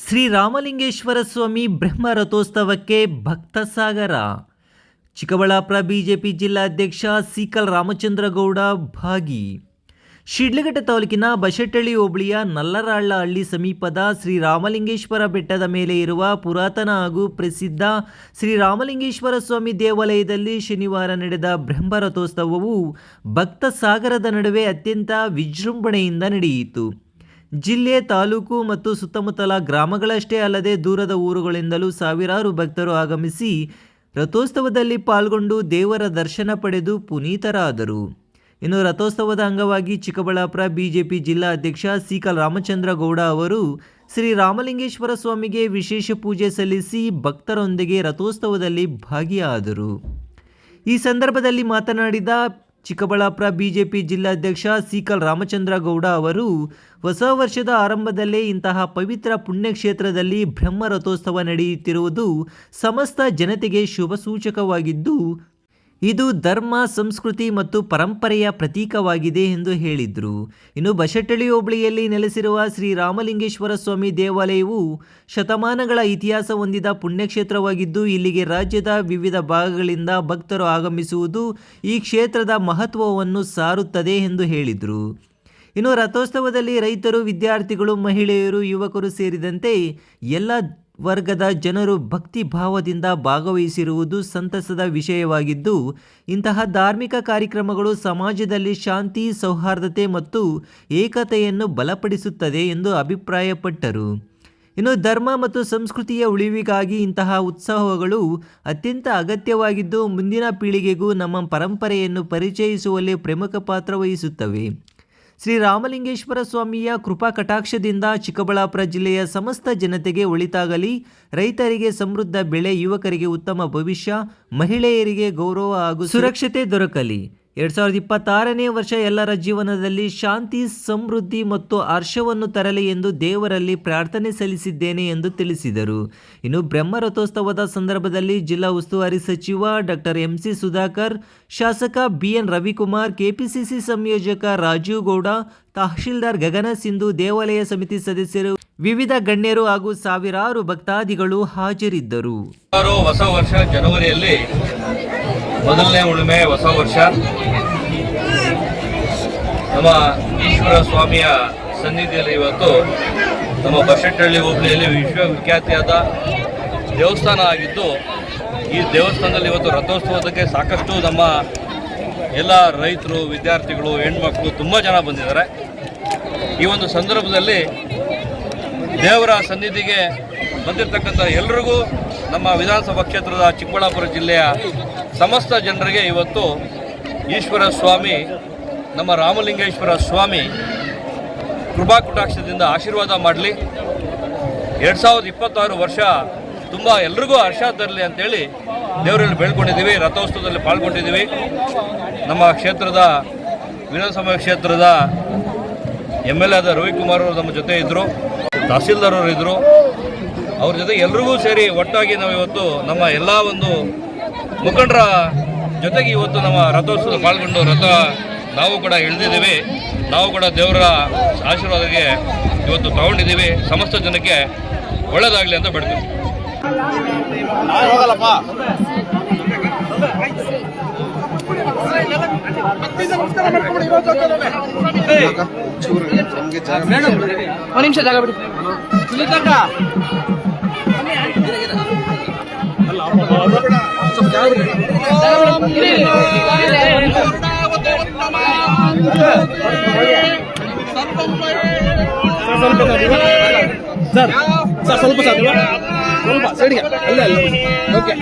ಶ್ರೀರಾಮಲಿಂಗೇಶ್ವರ ಸ್ವಾಮಿ ಬ್ರಹ್ಮ ರಥೋತ್ಸವಕ್ಕೆ ಭಕ್ತ ಸಾಗರ. ಚಿಕ್ಕಬಳ್ಳಾಪುರ ಬಿಜೆಪಿ ಜಿಲ್ಲಾಧ್ಯಕ್ಷ ಸೀಕಲ್ ರಾಮಚಂದ್ರಗೌಡ ಭಾಗಿ. ಶಿಡ್ಲಘಟ್ಟ ತಾಲೂಕಿನ ಬಶೆಟ್ಟಳ್ಳಿ ಹೋಬಳಿಯ ನಲ್ಲರಹಳ್ಳ ಹಳ್ಳಿ ಸಮೀಪದ ಶ್ರೀರಾಮಲಿಂಗೇಶ್ವರ ಬೆಟ್ಟದ ಮೇಲೆ ಇರುವ ಪುರಾತನ ಹಾಗೂ ಪ್ರಸಿದ್ಧ ಶ್ರೀರಾಮಲಿಂಗೇಶ್ವರ ಸ್ವಾಮಿ ದೇವಾಲಯದಲ್ಲಿ ಶನಿವಾರ ನಡೆದ ಬ್ರಹ್ಮ ರಥೋತ್ಸವವು ಭಕ್ತ ಸಾಗರದ ನಡುವೆ ಅತ್ಯಂತ ವಿಜೃಂಭಣೆಯಿಂದ ನಡೆಯಿತು. ಜಿಲ್ಲೆ, ತಾಲೂಕು ಮತ್ತು ಸುತ್ತಮುತ್ತಲ ಗ್ರಾಮಗಳಷ್ಟೇ ಅಲ್ಲದೆ ದೂರದ ಊರುಗಳಿಂದಲೂ ಸಾವಿರಾರು ಭಕ್ತರು ಆಗಮಿಸಿ ರಥೋತ್ಸವದಲ್ಲಿ ಪಾಲ್ಗೊಂಡು ದೇವರ ದರ್ಶನ ಪಡೆದು ಪುನೀತರಾದರು. ಇನ್ನು ರಥೋತ್ಸವದ ಅಂಗವಾಗಿ ಚಿಕ್ಕಬಳ್ಳಾಪುರ ಬಿಜೆಪಿ ಜಿಲ್ಲಾ ಅಧ್ಯಕ್ಷ ಸೀಕಲ್ ರಾಮಚಂದ್ರಗೌಡ ಅವರು ಶ್ರೀರಾಮಲಿಂಗೇಶ್ವರ ಸ್ವಾಮಿಗೆ ವಿಶೇಷ ಪೂಜೆ ಸಲ್ಲಿಸಿ ಭಕ್ತರೊಂದಿಗೆ ರಥೋತ್ಸವದಲ್ಲಿ ಭಾಗಿಯಾದರು. ಈ ಸಂದರ್ಭದಲ್ಲಿ ಮಾತನಾಡಿದ ಚಿಕ್ಕಬಳ್ಳಾಪುರ ಬಿಜೆಪಿ ಜಿಲ್ಲಾಧ್ಯಕ್ಷ ಸೀಕಲ್ ರಾಮಚಂದ್ರಗೌಡ ಅವರು ಹೊಸ ವರ್ಷದ ಆರಂಭದಲ್ಲೇ ಇಂತಹ ಪವಿತ್ರ ಪುಣ್ಯಕ್ಷೇತ್ರದಲ್ಲಿ ಬ್ರಹ್ಮ ರಥೋತ್ಸವ ನಡೆಯುತ್ತಿರುವುದು ಸಮಸ್ತ ಜನತೆಗೆ ಶುಭ ಸೂಚಕವಾಗಿದ್ದು, ಇದು ಧರ್ಮ, ಸಂಸ್ಕೃತಿ ಮತ್ತು ಪರಂಪರೆಯ ಪ್ರತೀಕವಾಗಿದೆ ಎಂದು ಹೇಳಿದರು. ಇನ್ನು ಬಶೆಟ್ಟಳ್ಳಿ ಹೋಬಳಿಯಲ್ಲಿ ನೆಲೆಸಿರುವ ಶ್ರೀರಾಮಲಿಂಗೇಶ್ವರ ಸ್ವಾಮಿ ದೇವಾಲಯವು ಶತಮಾನಗಳ ಇತಿಹಾಸ ಹೊಂದಿದ ಪುಣ್ಯಕ್ಷೇತ್ರವಾಗಿದ್ದು, ಇಲ್ಲಿಗೆ ರಾಜ್ಯದ ವಿವಿಧ ಭಾಗಗಳಿಂದ ಭಕ್ತರು ಆಗಮಿಸುವುದು ಈ ಕ್ಷೇತ್ರದ ಮಹತ್ವವನ್ನು ಸಾರುತ್ತದೆ ಎಂದು ಹೇಳಿದರು. ಇನ್ನು ರಥೋತ್ಸವದಲ್ಲಿ ರೈತರು, ವಿದ್ಯಾರ್ಥಿಗಳು, ಮಹಿಳೆಯರು, ಯುವಕರು ಸೇರಿದಂತೆ ಎಲ್ಲ ವರ್ಗದ ಜನರು ಭಕ್ತಿ ಭಾವದಿಂದ ಭಾಗವಹಿಸಿರುವುದು ಸಂತಸದ ವಿಷಯವಾಗಿದ್ದು, ಇಂತಹ ಧಾರ್ಮಿಕ ಕಾರ್ಯಕ್ರಮಗಳು ಸಮಾಜದಲ್ಲಿ ಶಾಂತಿ, ಸೌಹಾರ್ದತೆ ಮತ್ತು ಏಕತೆಯನ್ನು ಬಲಪಡಿಸುತ್ತದೆ ಎಂದು ಅಭಿಪ್ರಾಯಪಟ್ಟರು. ಇನ್ನು ಧರ್ಮ ಮತ್ತು ಸಂಸ್ಕೃತಿಯ ಉಳಿವಿಗಾಗಿ ಇಂತಹ ಉತ್ಸವಗಳು ಅತ್ಯಂತ ಅಗತ್ಯವಾಗಿದ್ದು, ಮುಂದಿನ ಪೀಳಿಗೆಗೂ ನಮ್ಮ ಪರಂಪರೆಯನ್ನು ಪರಿಚಯಿಸುವಲ್ಲಿ ಪ್ರಮುಖ ಪಾತ್ರ ವಹಿಸುತ್ತವೆ. ಶ್ರೀರಾಮಲಿಂಗೇಶ್ವರ ಸ್ವಾಮಿಯ ಕೃಪಾ ಕಟಾಕ್ಷದಿಂದ ಚಿಕ್ಕಬಳ್ಳಾಪುರ ಜಿಲ್ಲೆಯ ಸಮಸ್ತ ಜನತೆಗೆ ಒಳಿತಾಗಲಿ, ರೈತರಿಗೆ ಸಮೃದ್ಧ ಬೆಳೆ, ಯುವಕರಿಗೆ ಉತ್ತಮ ಭವಿಷ್ಯ, ಮಹಿಳೆಯರಿಗೆ ಗೌರವ ಹಾಗೂ ಸುರಕ್ಷತೆ ದೊರಕಲಿ. 2026ನೇ ವರ್ಷ ಎಲ್ಲರ ಜೀವನದಲ್ಲಿ ಶಾಂತಿ, ಸಮೃದ್ಧಿ ಮತ್ತು ಹರ್ಷವನ್ನು ತರಲಿ ಎಂದು ದೇವರಲ್ಲಿ ಪ್ರಾರ್ಥನೆ ಸಲ್ಲಿಸಿದ್ದೇನೆ ಎಂದು ತಿಳಿಸಿದರು. ಇನ್ನು ಬ್ರಹ್ಮ ರಥೋತ್ಸವದ ಸಂದರ್ಭದಲ್ಲಿ ಜಿಲ್ಲಾ ಉಸ್ತುವಾರಿ ಸಚಿವ ಡಾಕ್ಟರ್ ಎಂಸಿ ಸುಧಾಕರ್, ಶಾಸಕ ಬಿಎನ್ ರವಿಕುಮಾರ್, ಕೆಪಿಸಿಸಿ ಸಂಯೋಜಕ ರಾಜೀವ್ ಗೌಡ, ತಹಶೀಲ್ದಾರ್ ಗಗನ ಸಿಂಧು, ದೇವಾಲಯ ಸಮಿತಿ ಸದಸ್ಯರು, ವಿವಿಧ ಗಣ್ಯರು ಹಾಗೂ ಸಾವಿರಾರು ಭಕ್ತಾದಿಗಳು ಹಾಜರಿದ್ದರು. ಹೊಸ ವರ್ಷ ಜನವರಿಯಲ್ಲಿ ಮೊದಲನೇ ಉಳುಮೆ, ಹೊಸ ವರ್ಷ ನಮ್ಮ ಈಶ್ವರ ಸ್ವಾಮಿಯ ಸನ್ನಿಧಿಯಲ್ಲಿ ಇವತ್ತು ನಮ್ಮ ಬಶೆಟ್ಟಳ್ಳಿ ಹೋಬಳಿಯಲ್ಲಿ ವಿಶ್ವವಿಖ್ಯಾತಿಯಾದ ದೇವಸ್ಥಾನ ಆಗಿದ್ದು, ಈ ದೇವಸ್ಥಾನದಲ್ಲಿ ಇವತ್ತು ರಥೋತ್ಸವಕ್ಕೆ ಸಾಕಷ್ಟು ನಮ್ಮ ಎಲ್ಲ ರೈತರು, ವಿದ್ಯಾರ್ಥಿಗಳು, ಹೆಣ್ಮಕ್ಳು ತುಂಬ ಜನ ಬಂದಿದ್ದಾರೆ. ಈ ಒಂದು ಸಂದರ್ಭದಲ್ಲಿ ದೇವರ ಸನ್ನಿಧಿಗೆ ಬಂದಿರತಕ್ಕಂಥ ಎಲ್ರಿಗೂ ನಮ್ಮ ವಿಧಾನಸಭಾ ಕ್ಷೇತ್ರದ ಚಿಕ್ಕಬಳ್ಳಾಪುರ ಜಿಲ್ಲೆಯ ಸಮಸ್ತ ಜನರಿಗೆ ಇವತ್ತು ಈಶ್ವರ ಸ್ವಾಮಿ, ನಮ್ಮ ರಾಮಲಿಂಗೇಶ್ವರ ಸ್ವಾಮಿ ಕೃಪಾ ಕಟಾಕ್ಷದಿಂದ ಆಶೀರ್ವಾದ ಮಾಡಲಿ. 2026 ವರ್ಷ ತುಂಬ ಎಲ್ರಿಗೂ ಹರ್ಷ ತರಲಿ ಅಂತೇಳಿ ದೇವರಲ್ಲಿ ಬೇಡ್ಕೊಂಡಿದ್ದೀವಿ. ರಥೋತ್ಸವದಲ್ಲಿ ಪಾಲ್ಗೊಂಡಿದ್ದೀವಿ. ನಮ್ಮ ಕ್ಷೇತ್ರದ ವಿಧಾನಸಭಾ ಕ್ಷೇತ್ರದ MLA ಆದ ರವಿಕುಮಾರ್ ಅವರು ನಮ್ಮ ಜೊತೆ ಇದ್ದರು, ತಹಸೀಲ್ದಾರ್ ಅವರು ಇದ್ದರು. ಅವ್ರ ಜೊತೆ ಎಲ್ರಿಗೂ ಸೇರಿ ಒಟ್ಟಾಗಿ ನಾವು ಇವತ್ತು ನಮ್ಮ ಎಲ್ಲ ಒಂದು ಮುಖಂಡರ ಜೊತೆಗೆ ಇವತ್ತು ನಮ್ಮ ರಥೋತ್ಸವದಲ್ಲಿ ಪಾಲ್ಗೊಂಡು ನಾವು ಕೂಡ ಇಳಿದಿದ್ದೀವಿ. ನಾವು ಕೂಡ ದೇವರ ಆಶೀರ್ವಾದಕ್ಕೆ ಇವತ್ತು ತಗೊಂಡಿದ್ದೀವಿ. ಸಮಸ್ತ ಜನಕ್ಕೆ ಒಳ್ಳೆಯದಾಗಲಿ ಅಂತ ಬೇಡ್ತೀವಿ. ಒಂದು ನಿಮಿಷ ಜಾಗ ಬಿಡಿ. ಸರ್ ಸ್ವಲ್ಪ ಸೈಡ್ಗೆ ಅಲ್ಲೇ ಅಲ್ಲ. ಓಕೆ